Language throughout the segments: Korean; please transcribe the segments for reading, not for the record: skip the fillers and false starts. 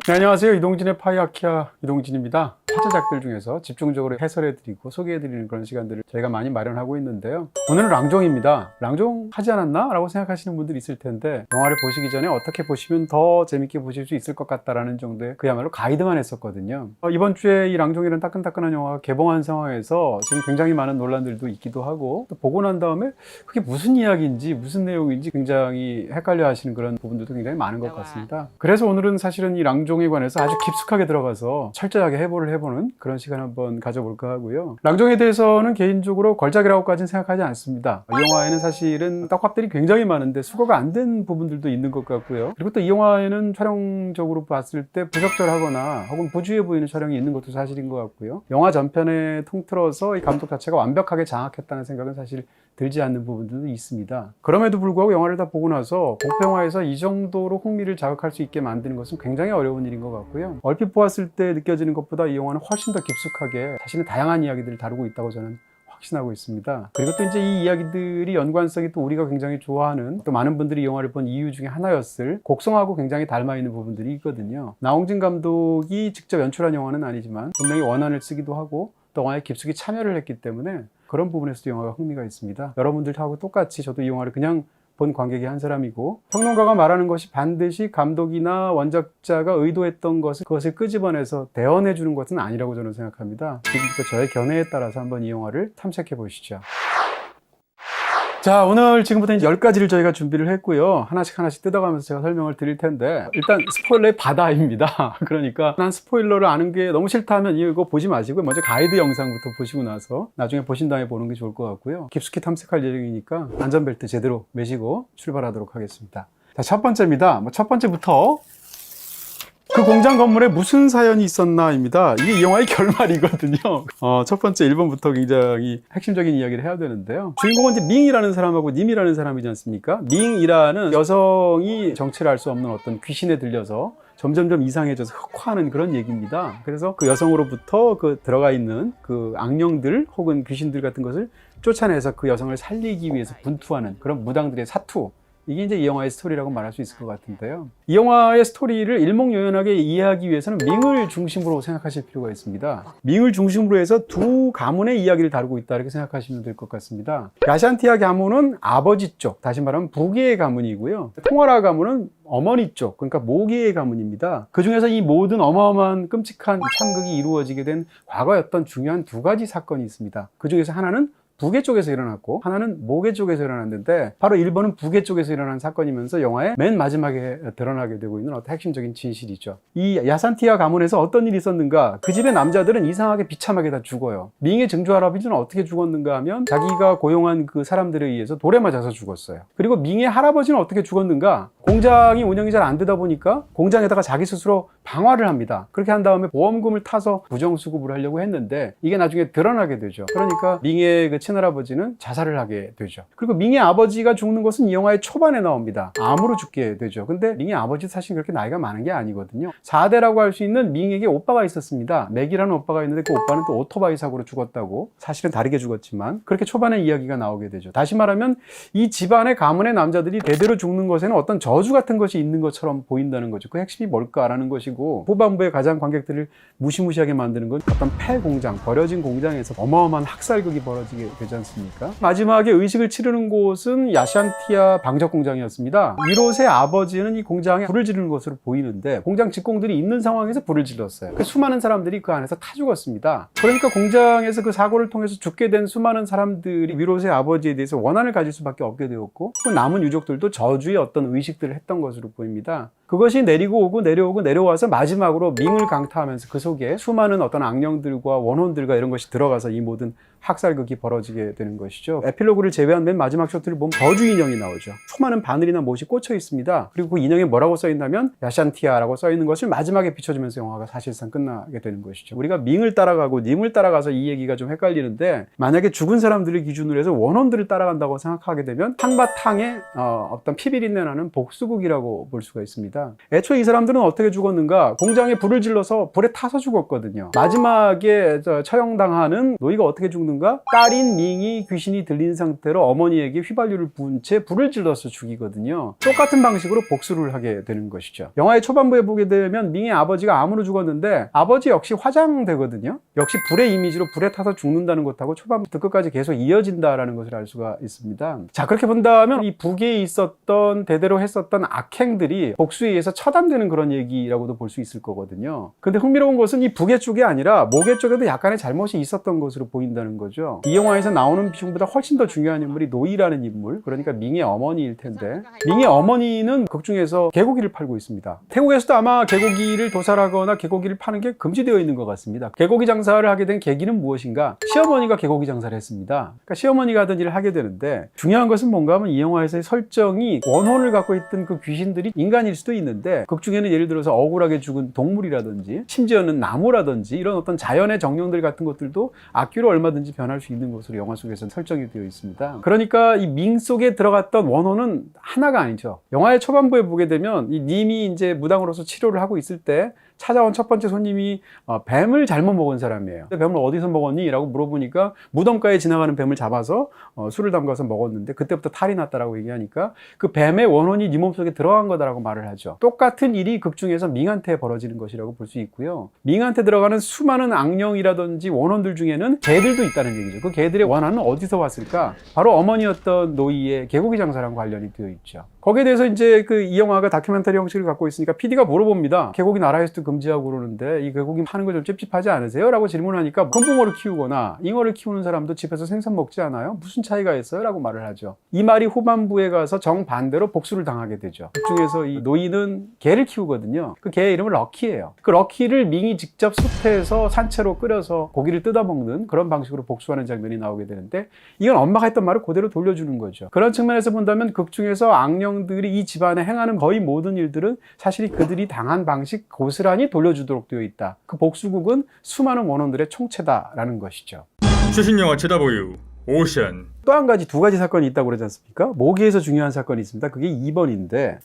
네, 안녕하세요. 이동진의 파이아키아 이동진입니다. 화제작들 중에서 집중적으로 해설해드리고 소개해드리는 그런 시간들을 저희가 많이 마련하고 있는데요. 오늘은 랑종입니다. 랑종 하지 않았나? 라고 생각하시는 분들이 있을 텐데 영화를 보시기 전에 어떻게 보시면 더 재밌게 보실 수 있을 것 같다라는 정도의 그야말로 가이드만 했었거든요. 이번 주에 이 랑종이라는 따끈따끈한 영화가 개봉한 상황에서 지금 굉장히 많은 논란들도 있기도 하고 또 보고 난 다음에 그게 무슨 이야기인지 무슨 내용인지 굉장히 헷갈려 하시는 그런 부분들도 굉장히 많은 것 같습니다. 그래서 오늘은 사실은 이 랑종에 관해서 아주 깊숙하게 들어가서 철저하게 해보는 그런 시간 한번 가져볼까 하고요. 랑종에 대해서는 개인적으로 걸작이라고까지는 생각하지 않습니다. 이 영화에는 사실은 떡밥들이 굉장히 많은데 수거가 안 된 부분들도 있는 것 같고요. 그리고 또 이 영화에는 촬영적으로 봤을 때 부적절하거나 혹은 부주의해 보이는 촬영이 있는 것도 사실인 것 같고요. 영화 전편에 통틀어서 이 감독 자체가 완벽하게 장악했다는 생각은 사실 들지 않는 부분들도 있습니다. 그럼에도 불구하고 영화를 다 보고 나서 공포영화에서 이 정도로 흥미를 자극할 수 있게 만드는 것은 굉장히 어려운 일인 것 같고요. 얼핏 보았을 때 느껴지는 것보다 이 영화는 훨씬 더 깊숙하게 자신의 다양한 이야기들을 다루고 있다고 저는 확신하고 있습니다. 그리고 또 이제 이 이야기들이 연관성이 또 우리가 굉장히 좋아하는 또 많은 분들이 이 영화를 본 이유 중에 하나였을 곡성하고 굉장히 닮아 있는 부분들이 있거든요. 나홍진 감독이 직접 연출한 영화는 아니지만 분명히 원안을 쓰기도 하고 또 영화에 깊숙이 참여를 했기 때문에 그런 부분에서도 영화가 흥미가 있습니다. 여러분들하고 똑같이 저도 이 영화를 그냥 본 관객의 한 사람이고 평론가가 말하는 것이 반드시 감독이나 원작자가 의도했던 그것을 끄집어내서 대언해 주는 것은 아니라고 저는 생각합니다. 지금부터 저의 견해에 따라서 한번 이 영화를 탐색해 보시죠. 자, 오늘 지금부터 이제 10가지를 저희가 준비를 했고요. 하나씩 뜯어가면서 제가 설명을 드릴 텐데 일단 스포일러의 바다입니다. 그러니까 난 스포일러를 아는 게 너무 싫다 하면 이거 보지 마시고 먼저 가이드 영상부터 보시고 나서 나중에 보신 다음에 보는 게 좋을 것 같고요. 깊숙이 탐색할 예정이니까 안전벨트 제대로 매시고 출발하도록 하겠습니다. 자, 첫 번째입니다. 첫 번째부터 그 공장 건물에 무슨 사연이 있었나입니다. 이게 이 영화의 결말이거든요. 첫 번째 1번부터 굉장히 핵심적인 이야기를 해야 되는데요. 주인공은 이제 밍이라는 사람하고 님이라는 사람이지 않습니까? 밍이라는 여성이 정체를 알 수 없는 어떤 귀신에 들려서 점점점 이상해져서 흑화하는 그런 얘기입니다. 그래서 그 여성으로부터 그 들어가 있는 그 악령들 혹은 귀신들 같은 것을 쫓아내서 그 여성을 살리기 위해서 분투하는 그런 무당들의 사투. 이게 이제 이 영화의 스토리라고 말할 수 있을 것 같은데요. 이 영화의 스토리를 일목요연하게 이해하기 위해서는 밍을 중심으로 생각하실 필요가 있습니다. 밍을 중심으로 해서 두 가문의 이야기를 다루고 있다 이렇게 생각하시면 될 것 같습니다. 야샨티아 가문은 아버지 쪽, 다시 말하면 부계의 가문이고요. 통화라 가문은 어머니 쪽, 그러니까 모계의 가문입니다. 그 중에서 이 모든 어마어마한 끔찍한 참극이 이루어지게 된 과거의 어떤 중요한 두 가지 사건이 있습니다. 그 중에서 하나는 부계 쪽에서 일어났고 하나는 모계 쪽에서 일어났는데 바로 1번은 부계 쪽에서 일어난 사건이면서 영화의 맨 마지막에 드러나게 되고 있는 어떤 핵심적인 진실이죠. 이 야산티아 가문에서 어떤 일이 있었는가? 그 집의 남자들은 이상하게 비참하게 다 죽어요. 밍의 증조 할아버지는 어떻게 죽었는가 하면 자기가 고용한 그 사람들에 의해서 돌에 맞아서 죽었어요. 그리고 밍의 할아버지는 어떻게 죽었는가? 공장이 운영이 잘 안 되다 보니까 공장에다가 자기 스스로 방화를 합니다. 그렇게 한 다음에 보험금을 타서 부정수급을 하려고 했는데 이게 나중에 드러나게 되죠. 그러니까 밍의 그 친할아버지는 자살을 하게 되죠. 그리고 밍의 아버지가 죽는 것은 이 영화의 초반에 나옵니다. 암으로 죽게 되죠. 근데 밍의 아버지 사실 그렇게 나이가 많은 게 아니거든요. 4대라고 할 수 있는 밍에게 오빠가 있었습니다. 맥이라는 오빠가 있는데 그 오빠는 또 오토바이 사고로 죽었다고. 사실은 다르게 죽었지만 그렇게 초반에 이야기가 나오게 되죠. 다시 말하면 이 집안의 가문의 남자들이 대대로 죽는 것에는 어떤 저주 같은 것이 있는 것처럼 보인다는 거죠. 그 핵심이 뭘까라는 것이고 후반부에 가장 관객들을 무시무시하게 만드는 건 어떤 폐공장, 버려진 공장에서 어마어마한 학살극이 벌어지게 되지 않습니까? 마지막에 의식을 치르는 곳은 야샨티아 방적 공장이었습니다. 위롯의 아버지는 이 공장에 불을 지르는 것으로 보이는데 공장 직공들이 있는 상황에서 불을 질렀어요. 그 수많은 사람들이 그 안에서 타 죽었습니다. 그러니까 공장에서 그 사고를 통해서 죽게 된 수많은 사람들이 위롯의 아버지에 대해서 원한을 가질 수밖에 없게 되었고 그 남은 유족들도 저주의 어떤 의식들을 했던 것으로 보입니다. 그것이 내려와서 마지막으로 밍을 강타하면서 그 속에 수많은 어떤 악령들과 원혼들과 이런 것이 들어가서 이 모든 학살극이 벌어지게 되는 것이죠. 에필로그를 제외한 맨 마지막 쇼트를 보면 저주 인형이 나오죠. 수많은 바늘이나 못이 꽂혀 있습니다. 그리고 그 인형에 뭐라고 써 있냐면 야샨티아라고 써 있는 것을 마지막에 비춰주면서 영화가 사실상 끝나게 되는 것이죠. 우리가 밍을 따라가고 님을 따라가서 이 얘기가 좀 헷갈리는데 만약에 죽은 사람들을 기준으로 해서 원혼들을 따라간다고 생각하게 되면 한바탕에 어떤 피비린내 나는 복수극이라고 볼 수가 있습니다. 있습니다. 애초에 이 사람들은 어떻게 죽었는가? 공장에 불을 질러서 불에 타서 죽었거든요. 마지막에 처형당하는 노이가 어떻게 죽는가? 딸인 밍이 귀신이 들린 상태로 어머니에게 휘발유를 부은 채 불을 질러서 죽이거든요. 똑같은 방식으로 복수를 하게 되는 것이죠. 영화의 초반부에 보게 되면 밍의 아버지가 암으로 죽었는데 아버지 역시 화장되거든요. 역시 불의 이미지로 불에 타서 죽는다는 것하고 초반부터 끝까지 계속 이어진다라는 것을 알 수가 있습니다. 자, 그렇게 본다면 이 북에 있었던 대대로 했었던 악행들이 복수에 의해서 처단되는 그런 얘기라고도 볼 수 있을 거거든요. 근데 흥미로운 것은 이 북의 쪽이 아니라 목의 쪽에도 약간의 잘못이 있었던 것으로 보인다는 거죠. 이 영화에서 나오는 비중보다 훨씬 더 중요한 인물이 노이라는 인물, 그러니까 밍의 어머니일 텐데, 밍의 어머니는 극 중에서 개고기를 팔고 있습니다. 태국에서도 아마 개고기를 도살하거나 개고기를 파는 게 금지되어 있는 것 같습니다. 개고기 장사를 하게 된 계기는 무엇인가? 시어머니가 개고기 장사를 했습니다. 그러니까 시어머니가 하던 일을 하게 되는데, 중요한 것은 뭔가 하면 이 영화에서의 설정이 원혼을 갖고 있던 그 귀신들이 인간일 수도 있는데, 극 중에는 예를 들어서 억울하게 죽은 동물이라든지 심지어는 나무라든지 이런 어떤 자연의 정령들 같은 것들도 악귀로 얼마든지 변할 수 있는 것으로 영화 속에서 설정이 되어 있습니다. 그러니까 이 밍 속에 들어갔던 원혼은 하나가 아니죠. 영화의 초반부에 보게 되면 이 님이 이제 무당으로서 치료를 하고 있을 때 찾아온 첫 번째 손님이 뱀을 잘못 먹은 사람이에요. 뱀을 어디서 먹었니? 라고 물어보니까 무덤가에 지나가는 뱀을 잡아서 술을 담가서 먹었는데 그때부터 탈이 났다라고 얘기하니까 그 뱀의 원혼이 네 몸속에 들어간 거다라고 말을 하죠. 똑같은 일이 극 중에서 밍한테 벌어지는 것이라고 볼 수 있고요. 밍한테 들어가는 수많은 악령이라든지 원혼들 중에는 개들도 있다는 얘기죠. 그 개들의 원한은 어디서 왔을까? 바로 어머니였던 노이의 개고기 장사랑 관련이 되어 있죠. 거기에 대해서 이제 이 영화가 다큐멘터리 형식을 갖고 있으니까 PD가 물어봅니다. 개고기 나라에서도 금지하고 그러는데 이 개고기 파는 거 좀 찝찝하지 않으세요? 라고 질문하니까 금붕어를 키우거나 잉어를 키우는 사람도 집에서 생선 먹지 않아요? 무슨 차이가 있어요? 라고 말을 하죠. 이 말이 후반부에 가서 정반대로 복수를 당하게 되죠. 그 중에서 이 노이는 개를 키우거든요. 그 개의 이름은 럭키예요. 그 럭키를 밍이 직접 솥에서 산채로 끓여서 고기를 뜯어먹는 그런 방식으로 복수하는 장면이 나오게 되는데, 이건 엄마가 했던 말을 그대로 돌려주는 거죠. 그런 측면에서 본다면 극 중에서 악령들이 이 집안에 행하는 거의 모든 일들은 사실 그들이 당한 방식 고스란히 돌려주도록 되어 있다. 그 복수국은 수많은 원혼들의 총체다라는 것이죠. 최신 영화 제다보유 오션. 또 한 가지, 두 가지 사건이 있다고 그러지 않습니까? 모기에서 중요한 사건이 있습니다. 그게 2번인데,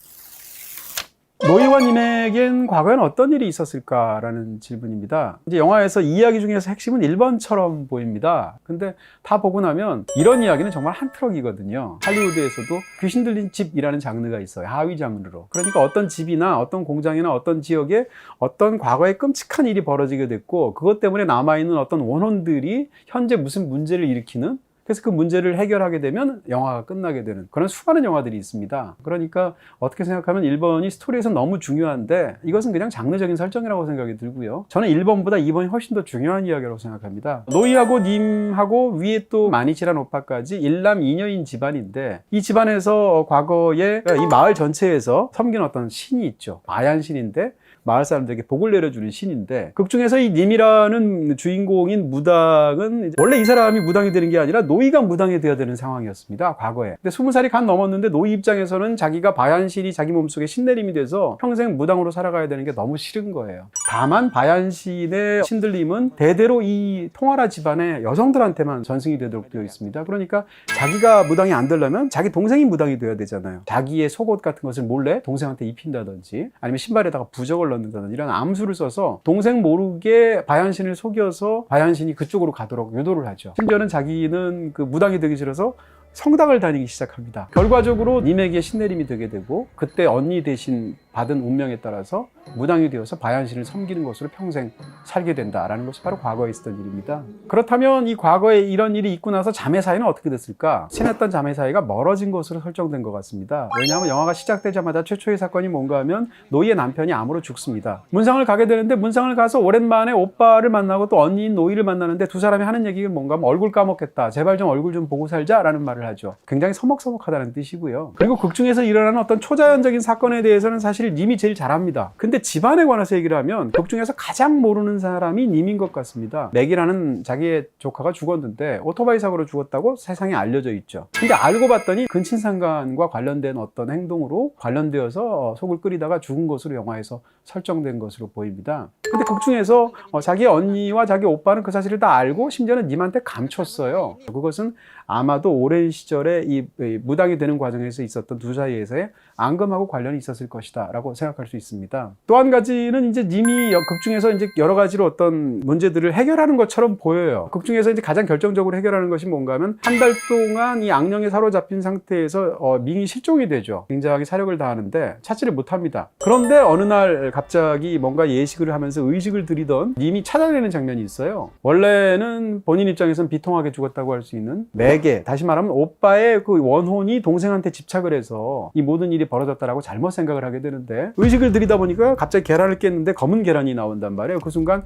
노이와 님에겐 과거엔 어떤 일이 있었을까라는 질문입니다. 이제 영화에서 이야기 중에서 핵심은 1번처럼 보입니다. 근데 다 보고 나면 이런 이야기는 정말 한 트럭이거든요. 할리우드에서도 귀신 들린 집이라는 장르가 있어요. 하위 장르로. 그러니까 어떤 집이나 어떤 공장이나 어떤 지역에 어떤 과거에 끔찍한 일이 벌어지게 됐고, 그것 때문에 남아있는 어떤 원혼들이 현재 무슨 문제를 일으키는, 그래서 그 문제를 해결하게 되면 영화가 끝나게 되는 그런 수많은 영화들이 있습니다. 그러니까 어떻게 생각하면 1번이 스토리에서 너무 중요한데 이것은 그냥 장르적인 설정이라고 생각이 들고요. 저는 1번보다 2번이 훨씬 더 중요한 이야기라고 생각합니다. 노이하고 님하고 위에 또 마니치라는 오빠까지 일남 2녀인 집안인데, 이 집안에서 과거에 이 마을 전체에서 섬긴 어떤 신이 있죠. 마얀신인데 마을 사람들에게 복을 내려주는 신인데, 극 중에서 이 님이라는 주인공인 무당은 원래 이 사람이 무당이 되는 게 아니라 노이가 무당이 되어야 되는 상황이었습니다, 과거에. 근데 20살이 간 넘었는데 노이 입장에서는 자기가 바얀신이 자기 몸속에 신내림이 돼서 평생 무당으로 살아가야 되는 게 너무 싫은 거예요. 다만 바얀신의 신들림은 대대로 이 통하라 집안의 여성들한테만 전승이 되도록 되어 있습니다. 그러니까 자기가 무당이 안 되려면 자기 동생이 무당이 되어야 되잖아요. 자기의 속옷 같은 것을 몰래 동생한테 입힌다든지, 아니면 신발에다가 부적을 넣는다든지 이런 암수를 써서 동생 모르게 바얀신을 속여서 바얀신이 그쪽으로 가도록 유도를 하죠. 심지어는 자기는 그 무당이 되기 싫어서 성당을 다니기 시작합니다. 결과적으로 님에게 신내림이 되게 되고, 그때 언니 대신 받은 운명에 따라서 무당이 되어서 바얀신을 섬기는 것으로 평생 살게 된다라는 것이 바로 과거에 있었던 일입니다. 그렇다면 이 과거에 이런 일이 있고 나서 자매 사이는 어떻게 됐을까? 친했던 자매 사이가 멀어진 것으로 설정된 것 같습니다. 왜냐하면 영화가 시작되자마자 최초의 사건이 뭔가 하면 노이의 남편이 암으로 죽습니다. 문상을 가게 되는데, 문상을 가서 오랜만에 오빠를 만나고 또 언니인 노이를 만나는데, 두 사람이 하는 얘기가 뭔가 하면 얼굴 까먹겠다, 제발 좀 얼굴 좀 보고 살자라는 말을 하죠. 굉장히 서먹서먹하다는 뜻이고요. 그리고 극 중에서 일어나는 어떤 초자연적인 사건에 대해서는 사실 님이 제일 잘합니다. 근데 집안에 관해서 얘기를 하면 극 중에서 가장 모르는 사람이 님인 것 같습니다. 맥이라는 자기의 조카가 죽었는데 오토바이 사고로 죽었다고 세상에 알려져 있죠. 근데 알고 봤더니 근친상간과 관련된 어떤 행동으로 관련되어서 속을 끓이다가 죽은 것으로 영화에서 설정된 것으로 보입니다. 근데 극 중에서 자기 언니와 자기 오빠는 그 사실을 다 알고 심지어는 님한테 감췄어요. 그것은 아마도 오랜 시절에 이 무당이 되는 과정에서 있었던 두 사이에서의 앙금하고 관련이 있었을 것이다 라고 생각할 수 있습니다. 또 한 가지는 이제 님이 극 중에서 이제 여러 가지로 어떤 문제들을 해결하는 것처럼 보여요. 극 중에서 이제 가장 결정적으로 해결하는 것이 뭔가 하면 한 달 동안 이 악령에 사로잡힌 상태에서 밍이 실종이 되죠. 굉장히 사력을 다하는데 찾지를 못합니다. 그런데 어느 날 갑자기 뭔가 예식을 하면서 의식을 들이던 님이 찾아내는 장면이 있어요. 원래는 본인 입장에서는 비통하게 죽었다고 할 수 있는 매개, 다시 말하면 오빠의 그 원혼이 동생한테 집착을 해서 이 모든 일이 벌어졌다라고 잘못 생각을 하게 되는데, 의식을 들이다 보니까 갑자기 계란을 깼는데 검은 계란이 나온단 말이에요. 그 순간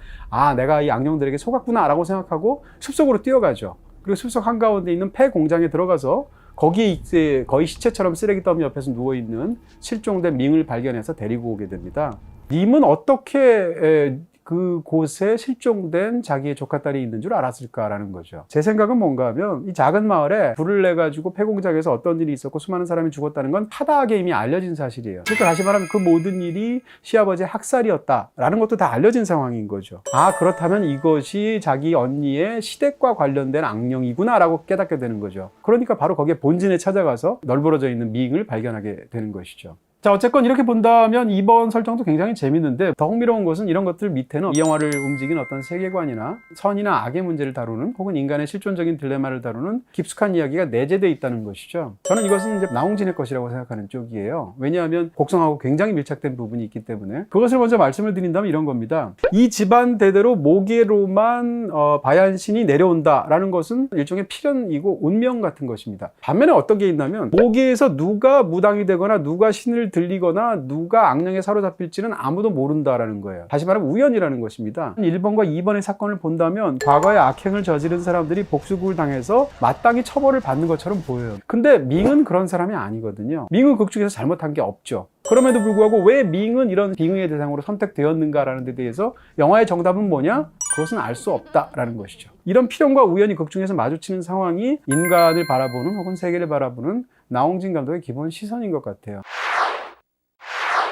내가 이 악령들에게 속았구나 라고 생각하고 숲속으로 뛰어가죠. 그리고 숲속 한가운데 있는 폐 공장에 들어가서 거기에 이제 거의 시체처럼 쓰레기 더미 옆에서 누워있는 실종된 밍을 발견해서 데리고 오게 됩니다. 님은 어떻게 그곳에 실종된 자기의 조카딸이 있는 줄 알았을까라는 거죠. 제 생각은 뭔가 하면 이 작은 마을에 불을 내가지고 폐공장에서 어떤 일이 있었고 수많은 사람이 죽었다는 건 하다하게 이미 알려진 사실이에요. 그러니까 다시 말하면 그 모든 일이 시아버지의 학살이었다라는 것도 다 알려진 상황인 거죠. 그렇다면 이것이 자기 언니의 시댁과 관련된 악령이구나 라고 깨닫게 되는 거죠. 그러니까 바로 거기에 본진에 찾아가서 널브러져 있는 밍을 발견하게 되는 것이죠. 자, 어쨌건 이렇게 본다면 이번 설정도 굉장히 재밌는데, 더 흥미로운 것은 이런 것들 밑에는 이 영화를 움직인 어떤 세계관이나 선이나 악의 문제를 다루는, 혹은 인간의 실존적인 딜레마를 다루는 깊숙한 이야기가 내재되어 있다는 것이죠. 저는 이것은 이제 나홍진의 것이라고 생각하는 쪽이에요. 왜냐하면 곡성하고 굉장히 밀착된 부분이 있기 때문에. 그것을 먼저 말씀을 드린다면 이런 겁니다. 이 집안 대대로 모계로만 바얀신이 내려온다라는 것은 일종의 필연이고 운명 같은 것입니다. 반면에 어떤 게 있냐면, 모계에서 누가 무당이 되거나 누가 신을 들리거나 누가 악령에 사로잡힐지는 아무도 모른다라는 거예요. 다시 말하면 우연이라는 것입니다. 1번과 2번의 사건을 본다면 과거에 악행을 저지른 사람들이 복수국을 당해서 마땅히 처벌을 받는 것처럼 보여요. 근데 밍은 그런 사람이 아니거든요. 밍은 극 중에서 잘못한 게 없죠. 그럼에도 불구하고 왜 밍은 이런 빙의의 대상으로 선택되었는가라는 데 대해서 영화의 정답은 뭐냐? 그것은 알 수 없다라는 것이죠. 이런 필연과 우연이 극 중에서 마주치는 상황이 인간을 바라보는 혹은 세계를 바라보는 나홍진 감독의 기본 시선인 것 같아요.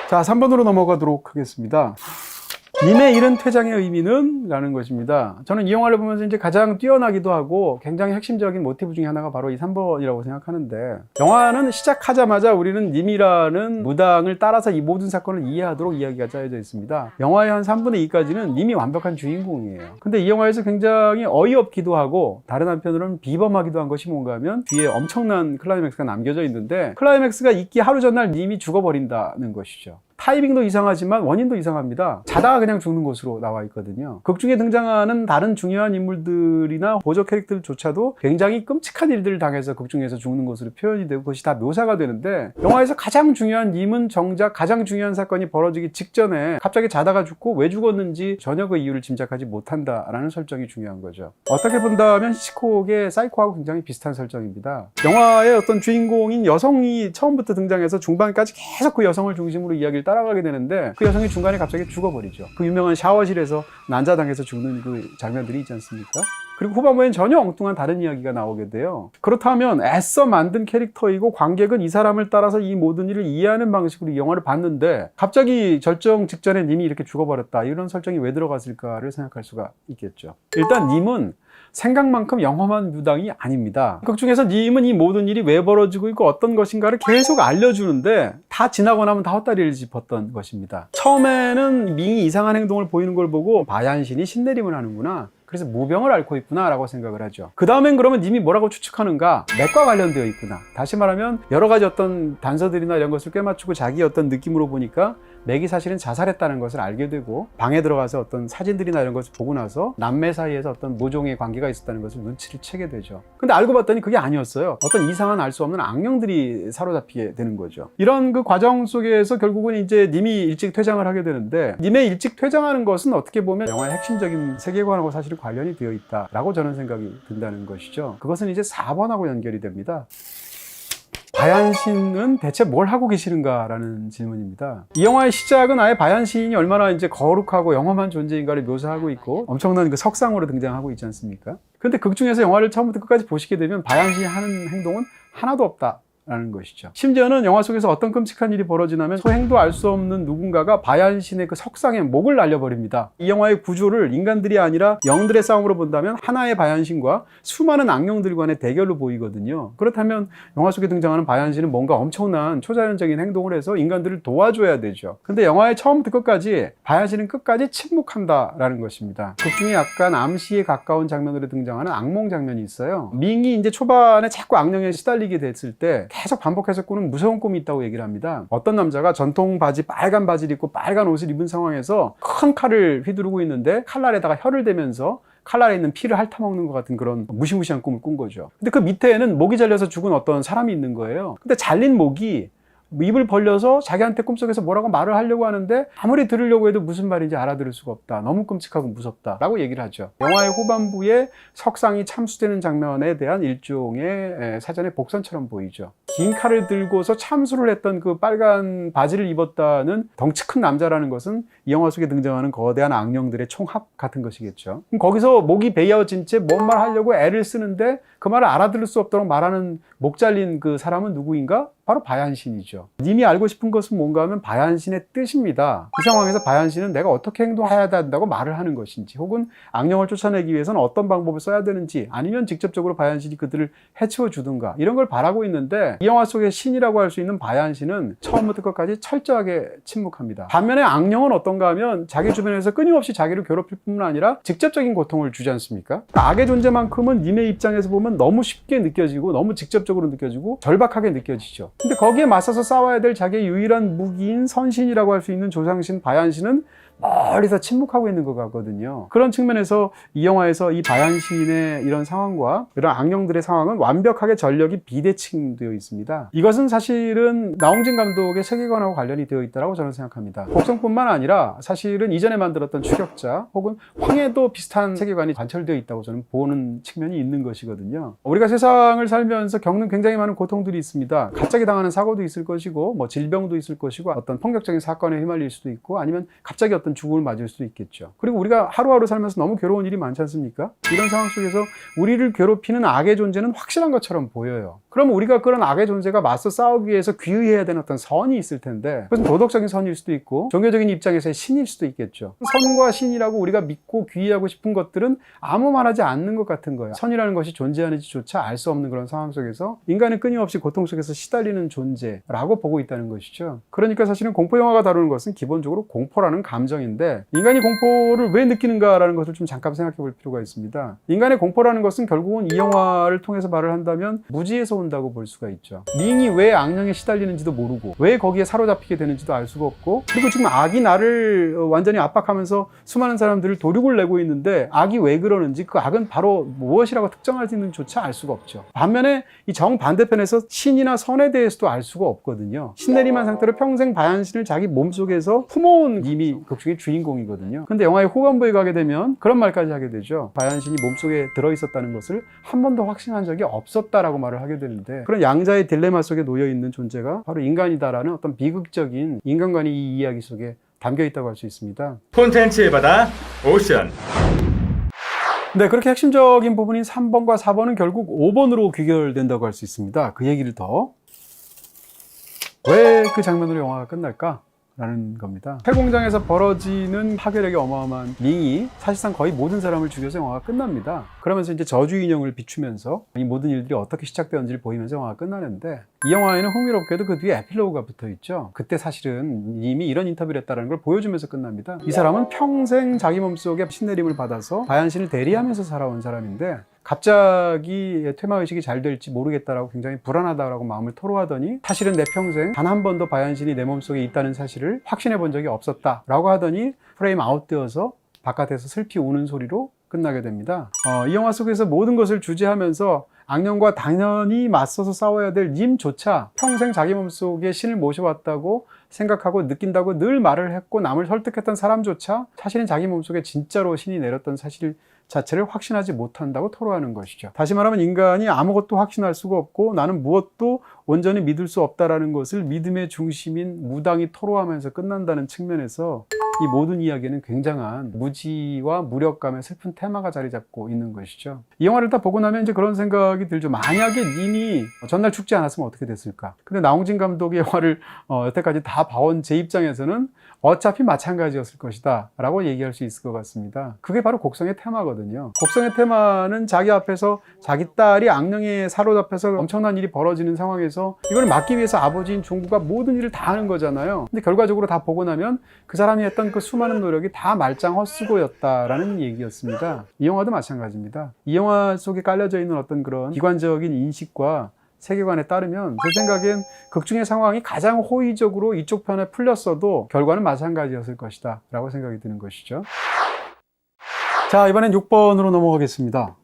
자, 3번으로 넘어가도록 하겠습니다. 님의 이른 퇴장의 의미는? 라는 것입니다. 저는 이 영화를 보면서 이제 가장 뛰어나기도 하고 굉장히 핵심적인 모티브 중에 하나가 바로 이 3번이라고 생각하는데, 영화는 시작하자마자 우리는 님이라는 무당을 따라서 이 모든 사건을 이해하도록 이야기가 짜여져 있습니다. 영화의 한 3분의 2까지는 님이 완벽한 주인공이에요. 근데 이 영화에서 굉장히 어이없기도 하고 다른 한편으로는 비범하기도 한 것이 뭔가 하면 뒤에 엄청난 클라이맥스가 남겨져 있는데, 클라이맥스가 있기 하루 전날 님이 죽어버린다는 것이죠. 타이밍도 이상하지만 원인도 이상합니다. 자다가 그냥 죽는 것으로 나와 있거든요. 극 중에 등장하는 다른 중요한 인물들이나 보조 캐릭터들조차도 굉장히 끔찍한 일들을 당해서 극 중에서 죽는 것으로 표현이 되고 그것이 다 묘사가 되는데, 영화에서 가장 중요한 님은 정작 가장 중요한 사건이 벌어지기 직전에 갑자기 자다가 죽고 왜 죽었는지 전혀 그 이유를 짐작하지 못한다라는 설정이 중요한 거죠. 어떻게 본다면 히치콕의 사이코하고 굉장히 비슷한 설정입니다. 영화의 어떤 주인공인 여성이 처음부터 등장해서 중반까지 계속 그 여성을 중심으로 이야기를 따라가게 되는데, 그 여성이 중간에 갑자기 죽어버리죠. 그 유명한 샤워실에서 난자당해서 죽는 그 장면들이 있지 않습니까? 그리고 후반부엔 전혀 엉뚱한 다른 이야기가 나오게 돼요. 그렇다면 애써 만든 캐릭터이고 관객은 이 사람을 따라서 이 모든 일을 이해하는 방식으로 이 영화를 봤는데, 갑자기 절정 직전에 님이 이렇게 죽어버렸다, 이런 설정이 왜 들어갔을까를 생각할 수가 있겠죠. 일단 님은 생각만큼 영험한 무당이 아닙니다. 극 중에서 님은 이 모든 일이 왜 벌어지고 있고 어떤 것인가를 계속 알려주는데, 다 지나고 나면 다 헛다리를 짚었던 것입니다. 처음에는 밍이 이상한 행동을 보이는 걸 보고 바얀신이 신내림을 하는구나, 그래서 무병을 앓고 있구나 라고 생각을 하죠. 그 다음엔 그러면 님이 뭐라고 추측하는가? 맥과 관련되어 있구나. 다시 말하면 여러 가지 어떤 단서들이나 이런 것을 꿰맞추고 자기의 어떤 느낌으로 보니까 맥이 사실은 자살했다는 것을 알게 되고, 방에 들어가서 어떤 사진들이나 이런 것을 보고 나서 남매 사이에서 어떤 모종의 관계가 있었다는 것을 눈치를 채게 되죠. 근데 알고 봤더니 그게 아니었어요. 어떤 이상한 알 수 없는 악령들이 사로잡히게 되는 거죠. 이런 그 과정 속에서 결국은 이제 님이 일찍 퇴장을 하게 되는데, 님의 일찍 퇴장하는 것은 어떻게 보면 영화의 핵심적인 세계관하고 사실 관련이 되어 있다라고 저는 생각이 든다는 것이죠. 그것은 이제 4번하고 연결이 됩니다. 바얀신은 대체 뭘 하고 계시는가라는 질문입니다. 이 영화의 시작은 아예 바얀신이 얼마나 이제 거룩하고 영험한 존재인가를 묘사하고 있고 엄청난 그 석상으로 등장하고 있지 않습니까? 근데 극 중에서 영화를 처음부터 끝까지 보시게 되면 바얀신이 하는 행동은 하나도 없다 라는 것이죠. 심지어는 영화 속에서 어떤 끔찍한 일이 벌어지냐면 소행도 알 수 없는 누군가가 바얀신의 그 석상에 목을 날려버립니다. 이 영화의 구조를 인간들이 아니라 영들의 싸움으로 본다면 하나의 바얀신과 수많은 악령들 간의 대결로 보이거든요. 그렇다면 영화 속에 등장하는 바얀신은 뭔가 엄청난 초자연적인 행동을 해서 인간들을 도와줘야 되죠. 근데 영화의 처음부터 끝까지 바얀신은 끝까지 침묵한다라는 것입니다. 극 중에 약간 암시에 가까운 장면으로 등장하는 악몽 장면이 있어요. 밍이 이제 초반에 자꾸 악령에 시달리게 됐을 때 계속 반복해서 꾸는 무서운 꿈이 있다고 얘기를 합니다. 어떤 남자가 전통 바지, 빨간 바지를 입고 빨간 옷을 입은 상황에서 큰 칼을 휘두르고 있는데 칼날에다가 혀를 대면서 칼날에 있는 피를 핥아먹는 것 같은 그런 무시무시한 꿈을 꾼 거죠. 근데 그 밑에는 목이 잘려서 죽은 어떤 사람이 있는 거예요. 근데 잘린 목이 입을 벌려서 자기한테 꿈속에서 뭐라고 말을 하려고 하는데 아무리 들으려고 해도 무슨 말인지 알아들을 수가 없다. 너무 끔찍하고 무섭다 라고 얘기를 하죠. 영화의 후반부에 석상이 참수되는 장면에 대한 일종의 사전의 복선처럼 보이죠. 긴 칼을 들고서 참수를 했던 그 빨간 바지를 입었다는 덩치 큰 남자라는 것은 이 영화 속에 등장하는 거대한 악령들의 총합 같은 것이겠죠. 그럼 거기서 목이 베어진 채 뭔 말 하려고 애를 쓰는데 그 말을 알아들을 수 없도록 말하는 목 잘린 그 사람은 누구인가? 바로 바얀신이죠. 님이 알고 싶은 것은 뭔가 하면 바얀신의 뜻입니다. 이 상황에서 바얀신은 내가 어떻게 행동해야 된다고 말을 하는 것인지, 혹은 악령을 쫓아내기 위해서는 어떤 방법을 써야 되는지, 아니면 직접적으로 바얀신이 그들을 해치워 주든가, 이런 걸 바라고 있는데, 이 영화 속의 신이라고 할 수 있는 바얀신은 처음부터 끝까지 철저하게 침묵합니다. 반면에 악령은 어떤가 하면 자기 주변에서 끊임없이 자기를 괴롭힐 뿐만 아니라 직접적인 고통을 주지 않습니까? 악의 존재만큼은 님의 입장에서 보면 너무 쉽게 느껴지고 너무 직접적으로 느껴지고 절박하게 느껴지죠. 근데 거기에 맞서서 싸워야 될 자기의 유일한 무기인 선신이라고 할 수 있는 조상신 바얀신은 멀리서 침묵하고 있는 것 같거든요. 그런 측면에서 이 영화에서 이 바얀신의 이런 상황과 이런 악령들의 상황은 완벽하게 전력이 비대칭되어 있습니다. 이것은 사실은 나홍진 감독의 세계관하고 관련이 되어 있다고 저는 생각합니다. 곡성뿐만 아니라 사실은 이전에 만들었던 추격자 혹은 황해도 비슷한 세계관이 관철되어 있다고 저는 보는 측면이 있는 것이거든요. 우리가 세상을 살면서 겪는 굉장히 많은 고통들이 있습니다. 갑자기 당하는 사고도 있을 것이고 뭐 질병도 있을 것이고 어떤 폭력적인 사건에 휘말릴 수도 있고 아니면 갑자기 어떤 죽음을 맞을 수도 있겠죠. 그리고 우리가 하루하루 살면서 너무 괴로운 일이 많지 않습니까? 이런 상황 속에서 우리를 괴롭히는 악의 존재는 확실한 것처럼 보여요. 그러면 우리가 그런 악의 존재가 맞서 싸우기 위해서 귀의해야 되는 어떤 선이 있을 텐데, 그것은 도덕적인 선일 수도 있고 종교적인 입장에서의 신일 수도 있겠죠. 선과 신이라고 우리가 믿고 귀의하고 싶은 것들은 아무 말하지 않는 것 같은 거예요. 선이라는 것이 존재하는지조차 알 수 없는 그런 상황 속에서 인간은 끊임없이 고통 속에서 시달리는 존재라고 보고 있다는 것이죠. 그러니까 사실은 공포 영화가 다루는 것은 기본적으로 공포라는 감정인데, 인간이 공포를 왜 느끼는가라는 것을 좀 잠깐 생각해 볼 필요가 있습니다. 인간의 공포라는 것은 결국은 이 영화를 통해서 말을 한다면 무지에서 온다고 볼 수가 있죠. 밍이 왜 악령에 시달리는지도 모르고 왜 거기에 사로잡히게 되는지도 알 수가 없고, 그리고 지금 악이 나를 완전히 압박하면서 수많은 사람들을 도륙을 내고 있는데 악이 왜 그러는지, 그 악은 바로 무엇이라고 특정할 수 있는지조차 알 수가 없죠. 반면에 이 정반대편에서 신이나 선에 대해서도 알 수가 없거든요. 신내림한 상태로 평생 바얀신을 자기 몸속에서 품어온 님이 극중의 주인공이거든요. 근데 영화의 후반부에 가게 되면 그런 말까지 하게 되죠. 바얀신이 몸속에 들어있었다는 것을 한 번도 확신한 적이 없었다라고 말을 하게 되는데, 그런 양자의 딜레마 속에 놓여있는 존재가 바로 인간이다라는 어떤 비극적인 인간관이 이 이야기 속에 담겨 있다고 할 수 있습니다. 콘텐츠의 바다 오션. 네, 그렇게 핵심적인 부분인 3번과 4번은 결국 5번으로 귀결된다고 할 수 있습니다. 그 얘기를 더, 왜 그 장면으로 영화가 끝날까? 라는 겁니다. 폐공장에서 벌어지는 파괴력이 어마어마한 밍이 사실상 거의 모든 사람을 죽여서 영화가 끝납니다. 그러면서 이제 저주 인형을 비추면서 이 모든 일들이 어떻게 시작되었는지를 보이면서 영화가 끝나는데, 이 영화에는 흥미롭게도 그 뒤에 에필로그가 붙어 있죠. 그때 사실은 이미 이런 인터뷰를 했다는 걸 보여주면서 끝납니다. 이 사람은 평생 자기 몸속에 신내림을 받아서 바얀신을 대리하면서 살아온 사람인데, 갑자기 퇴마의식이 잘 될지 모르겠다라고 굉장히 불안하다라고 마음을 토로하더니, 사실은 내 평생 단 한 번도 바얀신이 내 몸속에 있다는 사실을 확신해 본 적이 없었다라고 하더니 프레임 아웃되어서 바깥에서 슬피 우는 소리로 끝나게 됩니다. 이 영화 속에서 모든 것을 주제하면서 악령과 당연히 맞서서 싸워야 될 님조차 평생 자기 몸속에 신을 모셔왔다고 생각하고 느낀다고 늘 말을 했고 남을 설득했던 사람조차 사실은 자기 몸속에 진짜로 신이 내렸던 사실 자체를 확신하지 못한다고 토로하는 것이죠. 다시 말하면 인간이 아무것도 확신할 수가 없고 나는 무엇도 온전히 믿을 수 없다라는 것을 믿음의 중심인 무당이 토로하면서 끝난다는 측면에서 이 모든 이야기는 굉장한 무지와 무력감의 슬픈 테마가 자리 잡고 있는 것이죠. 이 영화를 다 보고 나면 이제 그런 생각이 들죠. 만약에 님이 전날 죽지 않았으면 어떻게 됐을까? 근데 나홍진 감독의 영화를 여태까지 다 봐온 제 입장에서는 어차피 마찬가지였을 것이다 라고 얘기할 수 있을 것 같습니다. 그게 바로 곡성의 테마거든요. 곡성의 테마는 자기 앞에서 자기 딸이 악령에 사로잡혀서 엄청난 일이 벌어지는 상황에서 이걸 막기 위해서 아버지인 종구가 모든 일을 다 하는 거잖아요. 근데 결과적으로 다 보고 나면 그 사람이 했던 그 수많은 노력이 다 말짱 헛수고였다라는 얘기였습니다. 이 영화도 마찬가지입니다. 이 영화 속에 깔려져 있는 어떤 그런 기관적인 인식과 세계관에 따르면 제 생각엔 극중의 상황이 가장 호의적으로 이쪽 편에 풀렸어도 결과는 마찬가지였을 것이다 라고 생각이 드는 것이죠. 자, 이번엔 6번으로 넘어가겠습니다.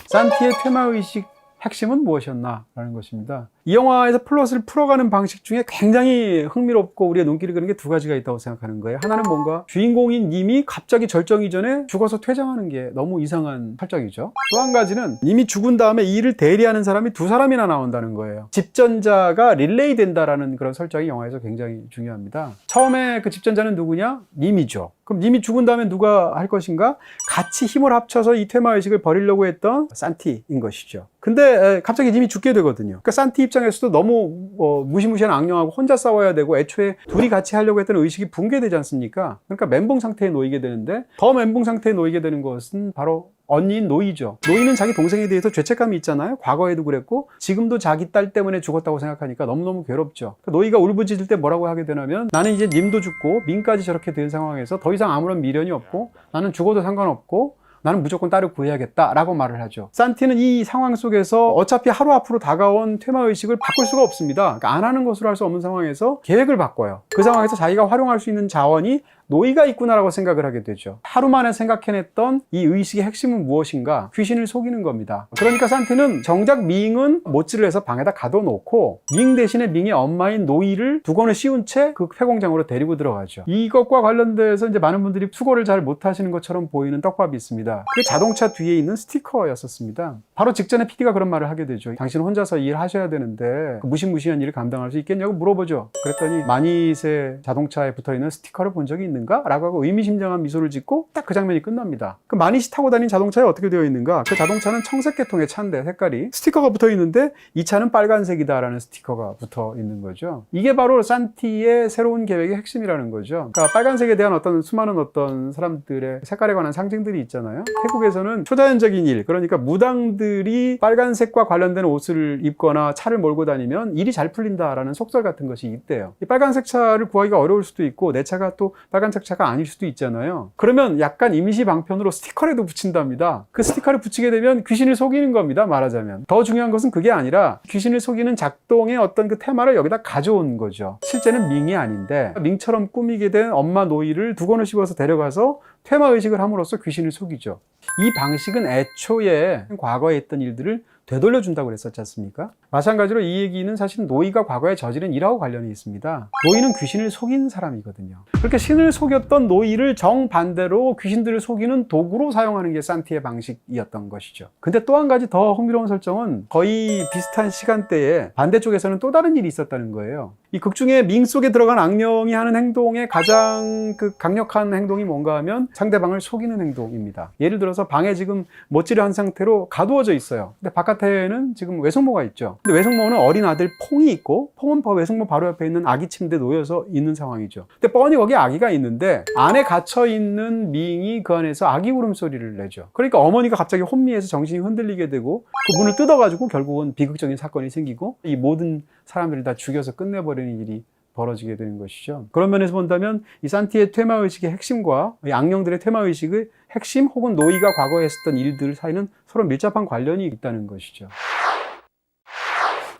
산티의 테마의식 핵심은 무엇이었나 라는 것입니다. 이 영화에서 플롯을 풀어가는 방식 중에 굉장히 흥미롭고 우리의 눈길을 끄는 게 두 가지가 있다고 생각하는 거예요. 하나는 뭔가 주인공인 님이 갑자기 절정 이전에 죽어서 퇴장하는 게 너무 이상한 설정이죠. 또 한 가지는 님이 죽은 다음에 이 일을 대리하는 사람이 두 사람이나 나온다는 거예요. 집전자가 릴레이 된다라는 그런 설정이 영화에서 굉장히 중요합니다. 처음에 그 집전자는 누구냐? 님이죠. 그럼 님이 죽은 다음에 누가 할 것인가? 같이 힘을 합쳐서 이 테마의식을 버리려고 했던 산티인 것이죠. 근데 갑자기 님이 죽게 되거든요. 그러니까 산티 입장에서도 너무 무시무시한 악령하고 혼자 싸워야 되고 애초에 둘이 같이 하려고 했던 의식이 붕괴되지 않습니까? 그러니까 멘붕 상태에 놓이게 되는데 더 멘붕 상태에 놓이게 되는 것은 바로 언니인 노이죠. 노이는 자기 동생에 대해서 죄책감이 있잖아요. 과거에도 그랬고 지금도 자기 딸 때문에 죽었다고 생각하니까 너무너무 괴롭죠. 그러니까 노이가 울부짖을 때 뭐라고 하게 되냐면 나는 이제 님도 죽고 민까지 저렇게 된 상황에서 더 이상 아무런 미련이 없고 나는 죽어도 상관없고 나는 무조건 딸을 구해야겠다 라고 말을 하죠. 산티는 이 상황 속에서 어차피 하루 앞으로 다가온 테마의식을 바꿀 수가 없습니다. 그러니까 안 하는 것으로 할 수 없는 상황에서 계획을 바꿔요. 그 상황에서 자기가 활용할 수 있는 자원이 노이가 있구나라고 생각을 하게 되죠. 하루 만에 생각해냈던 이 의식의 핵심은 무엇인가? 귀신을 속이는 겁니다. 그러니까 산티는 정작 밍은 못질을 해서 방에다 가둬놓고 밍 대신에 밍의 엄마인 노이를 두건을 씌운 채 그 폐공장으로 데리고 들어가죠. 이것과 관련돼서 이제 많은 분들이 수고를 잘 못하시는 것처럼 보이는 떡밥이 있습니다. 그게 자동차 뒤에 있는 스티커였었습니다. 바로 직전에 PD가 그런 말을 하게 되죠. 당신 혼자서 일을 하셔야 되는데 그 무시무시한 일을 감당할 수 있겠냐고 물어보죠. 그랬더니 마닛의 자동차에 붙어있는 스티커를 본 적이 있는 라고 하고 의미심장한 미소를 짓고 딱 그 장면이 끝납니다. 그 마닛이 타고 다니는 자동차에 어떻게 되어 있는가? 그 자동차는 청색 계통의 차인데 색깔이 스티커가 붙어 있는데 이 차는 빨간색이다라는 스티커가 붙어 있는 거죠. 이게 바로 산티의 새로운 계획의 핵심이라는 거죠. 그러니까 빨간색에 대한 어떤 수많은 어떤 사람들의 색깔에 관한 상징들이 있잖아요. 태국에서는 초자연적인 일, 그러니까 무당들이 빨간색과 관련된 옷을 입거나 차를 몰고 다니면 일이 잘 풀린다라는 속설 같은 것이 있대요. 이 빨간색 차를 구하기가 어려울 수도 있고 내 차가 또 빨간색 차가 아닐 수도 있잖아요. 그러면 약간 임시 방편으로 스티커라도 붙인답니다. 그 스티커를 붙이게 되면 귀신을 속이는 겁니다. 말하자면. 더 중요한 것은 그게 아니라 귀신을 속이는 작동의 어떤 그 테마를 여기다 가져온 거죠. 실제는 밍이 아닌데 밍처럼 꾸미게 된 엄마 노이를 두건을 씹어서 데려가서 테마의식을 함으로써 귀신을 속이죠. 이 방식은 애초에 과거에 했던 일들을 되돌려준다고 그랬었지 않습니까? 마찬가지로 이 얘기는 사실 노이가 과거에 저지른 일하고 관련이 있습니다. 노이는 귀신을 속이는 사람이거든요. 그렇게 신을 속였던 노이를 정반대로 귀신들을 속이는 도구로 사용하는 게 산티의 방식이었던 것이죠. 근데 또 한 가지 더 흥미로운 설정은 거의 비슷한 시간대에 반대쪽에서는 또 다른 일이 있었다는 거예요. 이 극 중에 밍 속에 들어간 악령이 하는 행동의 가장 그 강력한 행동이 뭔가 하면 상대방을 속이는 행동입니다. 예를 들어서 방에 지금 못질을 한 상태로 가두어져 있어요. 근데 바깥에는 지금 외숙모가 있죠. 근데 외숙모는 어린 아들 퐁이 있고 퐁은 외숙모 바로 옆에 있는 아기 침대에 놓여서 있는 상황이죠. 근데 뻔히 거기에 아기가 있는데 안에 갇혀 있는 밍이 그 안에서 아기 울음소리를 내죠. 그러니까 어머니가 갑자기 혼미해서 정신이 흔들리게 되고 그 문을 뜯어가지고 결국은 비극적인 사건이 생기고 이 모든 사람들을 다 죽여서 끝내버리는 일이 벌어지게 되는 것이죠. 그런 면에서 본다면 이 산티의 테마의식의 핵심과 이 악령들의 테마의식의 핵심 혹은 노이가 과거에 했었던 일들 사이는 서로 밀접한 관련이 있다는 것이죠.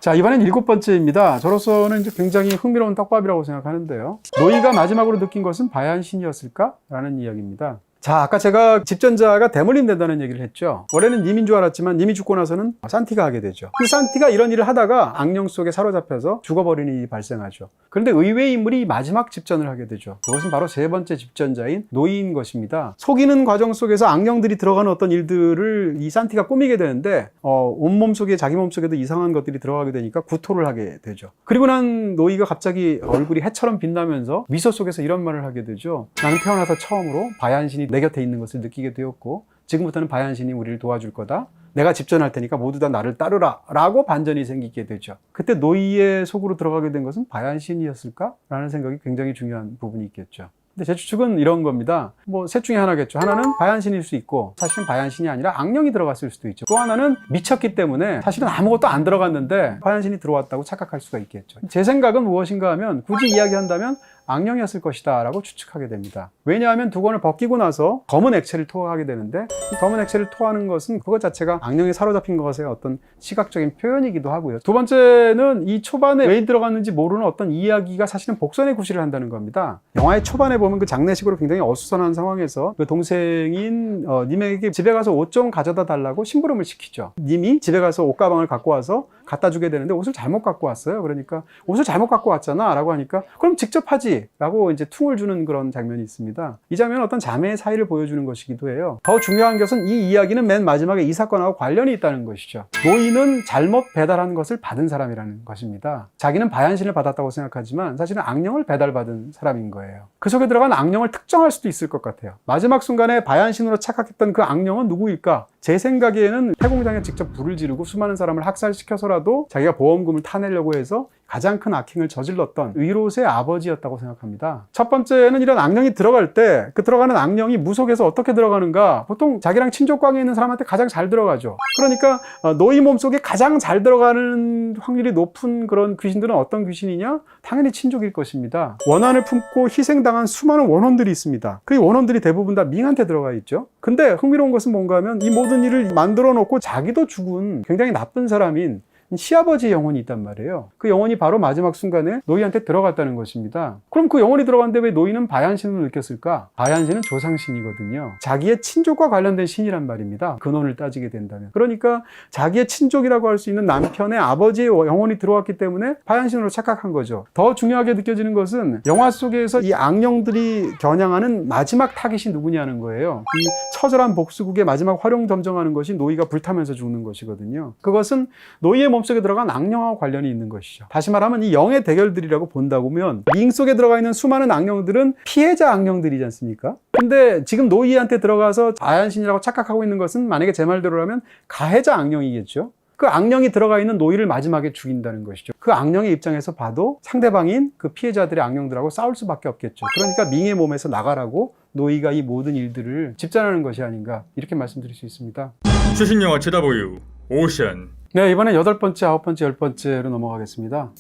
자, 이번엔 7번째입니다. 저로서는 이제 굉장히 흥미로운 떡밥이라고 생각하는데요. 노이가 마지막으로 느낀 것은 바얀 신이었을까? 라는 이야기입니다. 자, 아까 제가 집전자가 대물림 된다는 얘기를 했죠. 원래는 님인 줄 알았지만 님이 죽고 나서는 산티가 하게 되죠. 그 산티가 이런 일을 하다가 악령 속에 사로잡혀서 죽어버리는 일이 발생하죠. 그런데 의외의 인물이 마지막 집전을 하게 되죠. 그것은 바로 세 번째 집전자인 노이인 것입니다. 속이는 과정 속에서 악령들이 들어가는 어떤 일들을 이 산티가 꾸미게 되는데 온몸 속에 자기 몸 속에도 이상한 것들이 들어가게 되니까 구토를 하게 되죠. 그리고 난 노이가 갑자기 얼굴이 해처럼 빛나면서 미소 속에서 이런 말을 하게 되죠. 나는 태어나서 처음으로 바얀신이 내 곁에 있는 것을 느끼게 되었고 지금부터는 바얀신이 우리를 도와줄 거다. 내가 집전할 테니까 모두 다 나를 따르라 라고 반전이 생기게 되죠. 그때 노이의 속으로 들어가게 된 것은 바얀신이었을까? 라는 생각이 굉장히 중요한 부분이 있겠죠. 근데 제 추측은 이런 겁니다. 뭐 셋 중에 하나겠죠. 하나는 바얀신일 수 있고 사실은 바얀신이 아니라 악령이 들어갔을 수도 있죠. 또 하나는 미쳤기 때문에 사실은 아무것도 안 들어갔는데 바얀신이 들어왔다고 착각할 수가 있겠죠. 제 생각은 무엇인가 하면 굳이 이야기한다면 악령이었을 것이다 라고 추측하게 됩니다. 왜냐하면 두건을 벗기고 나서 검은 액체를 토하게 되는데 이 검은 액체를 토하는 것은 그것 자체가 악령에 사로잡힌 것의 어떤 시각적인 표현이기도 하고요. 두 번째는 이 초반에 왜 들어갔는지 모르는 어떤 이야기가 사실은 복선의 구실을 한다는 겁니다. 영화의 초반에 보면 그 장례식으로 굉장히 어수선한 상황에서 그 동생인 님에게 집에 가서 옷 좀 가져다 달라고 심부름을 시키죠. 님이 집에 가서 옷가방을 갖고 와서 갖다 주게 되는데 옷을 잘못 갖고 왔어요. 그러니까 옷을 잘못 갖고 왔잖아 라고 하니까 그럼 직접 하지 라고 이제 퉁을 주는 그런 장면이 있습니다. 이 장면은 어떤 자매의 사이를 보여주는 것이기도 해요. 더 중요한 것은 이 이야기는 맨 마지막에 이 사건하고 관련이 있다는 것이죠. 노이는 잘못 배달한 것을 받은 사람이라는 것입니다. 자기는 바얀신을 받았다고 생각하지만 사실은 악령을 배달받은 사람인 거예요. 그 속에 들어간 악령을 특정할 수도 있을 것 같아요. 마지막 순간에 바얀신으로 착각했던 그 악령은 누구일까? 제 생각에는 폐공장에 직접 불을 지르고 수많은 사람을 학살시켜서라도 자기가 보험금을 타내려고 해서 가장 큰 악행을 저질렀던 의롯의 아버지였다고 생각합니다. 첫 번째는 이런 악령이 들어갈 때 그 들어가는 악령이 무속에서 어떻게 들어가는가? 보통 자기랑 친족관계에 있는 사람한테 가장 잘 들어가죠. 그러니까 노이 몸속에 가장 잘 들어가는 확률이 높은 그런 귀신들은 어떤 귀신이냐? 당연히 친족일 것입니다. 원한을 품고 희생당한 수많은 원혼들이 있습니다. 그 원혼들이 대부분 다 밍한테 들어가 있죠. 근데 흥미로운 것은 뭔가 하면 이 모든 일을 만들어 놓고 자기도 죽은 굉장히 나쁜 사람인 시아버지의 영혼이 있단 말이에요. 그 영혼이 바로 마지막 순간에 노이한테 들어갔다는 것입니다. 그럼 그 영혼이 들어갔는데 왜 노이는 바얀신을 느꼈을까? 바얀신은 조상신이거든요. 자기의 친족과 관련된 신이란 말입니다. 근원을 따지게 된다면. 그러니까 자기의 친족이라고 할 수 있는 남편의 아버지의 영혼이 들어왔기 때문에 바얀신으로 착각한 거죠. 더 중요하게 느껴지는 것은 영화 속에서 이 악령들이 겨냥하는 마지막 타깃이 누구냐는 거예요. 이 처절한 복수국의 마지막 활용점정하는 것이 노이가 불타면서 죽는 것이거든요. 그것은 노이의 몸속에 들어간 악령하고 관련이 있는 것이죠. 다시 말하면 이 영의 대결들이라고 본다면 밍 속에 들어가 있는 수많은 악령들은 피해자 악령들이지 않습니까? 근데 지금 노이한테 들어가서 바얀신이라고 착각하고 있는 것은 만약에 제 말대로라면 가해자 악령이겠죠. 그 악령이 들어가 있는 노이를 마지막에 죽인다는 것이죠. 그 악령의 입장에서 봐도 상대방인 그 피해자들의 악령들하고 싸울 수밖에 없겠죠. 그러니까 밍의 몸에서 나가라고 노이가 이 모든 일들을 집전하는 것이 아닌가 이렇게 말씀드릴 수 있습니다. 최신 영화 최다보유 오션. 네, 이번엔 8번째, 9번째, 10번째로 넘어가겠습니다.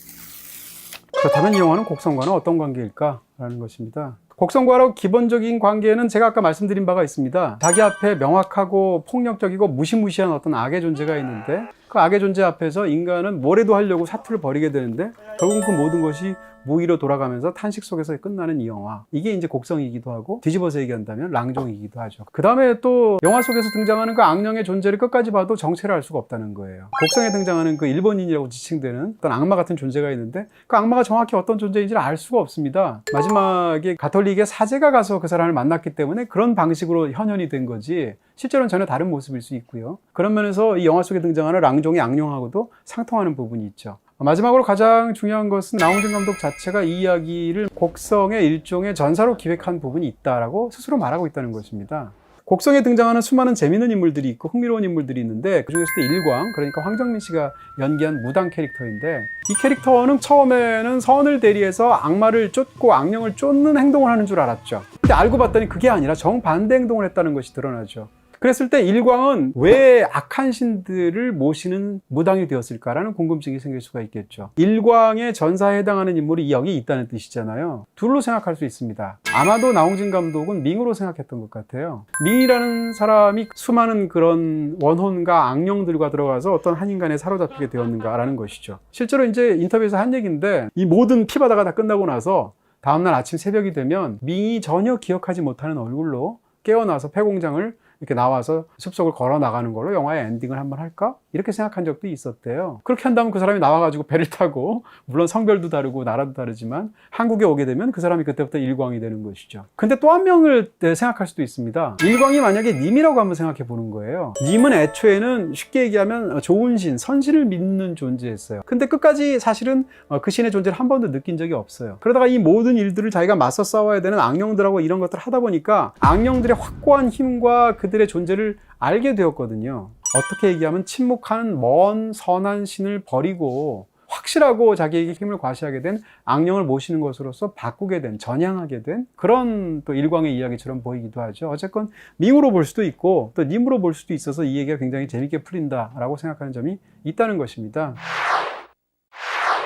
그렇다면 이 영화는 곡성과는 어떤 관계일까? 라는 것입니다. 곡성과로 기본적인 관계는 제가 아까 말씀드린 바가 있습니다. 자기 앞에 명확하고 폭력적이고 무시무시한 어떤 악의 존재가 있는데 그 악의 존재 앞에서 인간은 뭐래도 하려고 사투를 벌이게 되는데 결국 그 모든 것이 무의로 돌아가면서 탄식 속에서 끝나는 이 영화. 이게 이제 곡성이기도 하고 뒤집어서 얘기한다면 랑종이기도 하죠. 그 다음에 또 영화 속에서 등장하는 그 악령의 존재를 끝까지 봐도 정체를 알 수가 없다는 거예요. 곡성에 등장하는 그 일본인이라고 지칭되는 어떤 악마 같은 존재가 있는데 그 악마가 정확히 어떤 존재인지를 알 수가 없습니다. 마지막에 가톨릭의 사제가 가서 그 사람을 만났기 때문에 그런 방식으로 현현이 된 거지 실제로는 전혀 다른 모습일 수 있고요. 그런 면에서 이 영화 속에 등장하는 랑종의 악령하고도 상통하는 부분이 있죠. 마지막으로 가장 중요한 것은 나홍진 감독 자체가 이 이야기를 곡성의 일종의 전사로 기획한 부분이 있다라고 스스로 말하고 있다는 것입니다. 곡성에 등장하는 수많은 재미있는 인물들이 있고 흥미로운 인물들이 있는데 그중에서도 일광, 그러니까 황정민 씨가 연기한 무당 캐릭터인데 이 캐릭터는 처음에는 선을 대리해서 악마를 쫓고 악령을 쫓는 행동을 하는 줄 알았죠. 근데 알고 봤더니 그게 아니라 정반대 행동을 했다는 것이 드러나죠. 그랬을 때 일광은 왜 악한 신들을 모시는 무당이 되었을까라는 궁금증이 생길 수가 있겠죠. 일광의 전사에 해당하는 인물이 여기 있다는 뜻이잖아요. 둘로 생각할 수 있습니다. 아마도 나홍진 감독은 밍으로 생각했던 것 같아요. 밍이라는 사람이 수많은 그런 원혼과 악령들과 들어가서 어떤 한 인간에 사로잡히게 되었는가라는 것이죠. 실제로 이제 인터뷰에서 한 얘기인데 이 모든 피바다가 다 끝나고 나서 다음날 아침 새벽이 되면 밍이 전혀 기억하지 못하는 얼굴로 깨어나서 폐공장을 이렇게 나와서 숲속을 걸어 나가는 걸로 영화의 엔딩을 한번 할까? 이렇게 생각한 적도 있었대요. 그렇게 한다면 그 사람이 나와가지고 배를 타고, 물론 성별도 다르고 나라도 다르지만 한국에 오게 되면 그 사람이 그때부터 일광이 되는 것이죠. 근데 또 한 명을 생각할 수도 있습니다. 일광이 만약에 님이라고 한번 생각해 보는 거예요. 님은 애초에는 쉽게 얘기하면 좋은 신, 선신을 믿는 존재였어요. 근데 끝까지 사실은 그 신의 존재를 한 번도 느낀 적이 없어요. 그러다가 이 모든 일들을 자기가 맞서 싸워야 되는 악령들하고 이런 것들을 하다 보니까 악령들의 확고한 힘과 그들의 존재를 알게 되었거든요. 어떻게 얘기하면 침묵한 먼 선한 신을 버리고 확실하고 자기에게 힘을 과시하게 된 악령을 모시는 것으로서 바꾸게 된, 전향하게 된 그런 또 일광의 이야기처럼 보이기도 하죠. 어쨌건 밍으로 볼 수도 있고 또 님으로 볼 수도 있어서 이 얘기가 굉장히 재밌게 풀린다라고 생각하는 점이 있다는 것입니다.